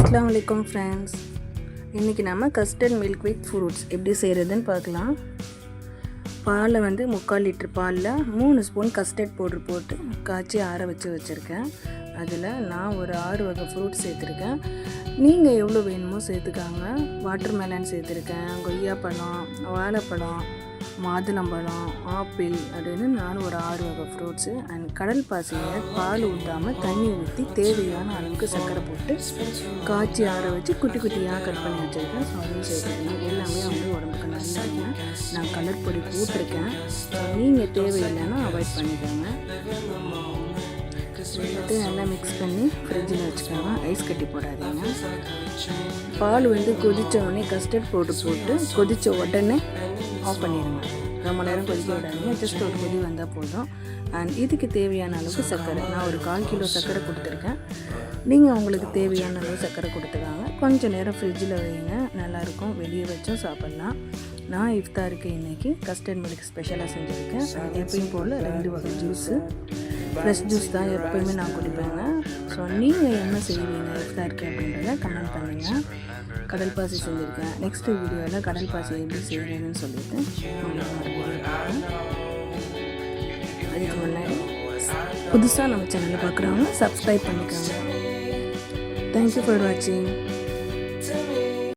அஸ்ஸலாமு அலைக்கும் ஃப்ரெண்ட்ஸ். இன்றைக்கி நம்ம கஸ்டர்ட் மில்க் வித் ஃப்ரூட்ஸ் எப்படி செய்கிறதுன்னு பார்க்கலாம். பாலை 3/4 லிட்டர் பாலில் 3 ஸ்பூன் கஸ்டர்ட் பவுட்ரு போட்டு காய்ச்சி ஆற வச்சுருக்கேன். அதில் நான் ஒரு 6 வகை ஃப்ரூட்ஸ் சேர்த்துருக்கேன். நீங்கள் எவ்வளோ வேணுமோ சேர்த்துக்காங்க. வாட்டர் மெலன் சேர்த்துருக்கேன், கொய்யாப்பழம், வாழைப்பழம், மாதுளம்பழம், ஆப்பிள் அப்படின்னு நான் ஒரு 6 வகை ஃப்ரூட்ஸு அண்ட் கடல் பாசியை பால் ஊற்றாமல் தண்ணி ஊற்றி தேவையான அளவுக்கு சர்க்கரை போட்டு காய்ச்சி ஆற வச்சு குட்டி குட்டியாக கட் பண்ணி வச்சுருக்கேன். ஸோ அதையும் சேர்த்துருக்கேன். எல்லாமே உடம்புக்கு நல்லதுங்க. நான் கலர் பொடி போட்டிருக்கேன். நீங்கள் தேவையில்லைன்னா அவாய்ட் பண்ணிக்கோங்க. நல்லா மிக்ஸ் பண்ணி ஃப்ரிட்ஜில் வச்சுக்கோங்க. ஐஸ் கட்டி போடாதீங்க. பால் கொதித்த உடனே கஸ்டர்ட் பவுடர் போட்டு கொதித்த உடனே ஆஃப் பண்ணிடுங்க. ரொம்ப நேரம் கொதிக்க விடாதீங்க. ஜஸ்ட் ஒரு கொதி வந்தால் போதும். அண்ட் இதுக்கு தேவையான அளவுக்கு சர்க்கரை நான் ஒரு 1/4 கிலோ சர்க்கரை கொடுத்துருக்கேன். நீங்கள் உங்களுக்கு தேவையான அளவு சர்க்கரை கொடுத்துக்காங்க. கொஞ்சம் நேரம் ஃப்ரிட்ஜில் வைங்க, நல்லாயிருக்கும். வெளியே வச்சும் சாப்பிட்லாம். நான் இஃப்தாருக்கு இன்றைக்கி கஸ்டர்ட் மில்க் ஸ்பெஷலாக செஞ்சுருக்கேன். எப்பயும் போல் 2 வகை ஜூஸு, ஃப்ரெஷ் ஜூஸ் தான் எப்போயுமே நான் குடிப்பேங்க. ஸோ நீங்கள் என்ன செய்வீங்க இஃப்தாருக்கு அப்படின்றத கமெண்ட் பண்ணுங்கள். கடல் பாசி செஞ்சுருக்கேன். நெக்ஸ்ட் வீடியோவில் கடல் பாசி எப்படி செய்கிறதுன்னு சொல்லிவிட்டு அதுக்கு முன்னாடி புதுசாக நம்ம சேனலை பார்க்குறவங்க சப்ஸ்கிரைப் பண்ணிக்கோங்க. தேங்க்யூ ஃபார் வாட்சிங்.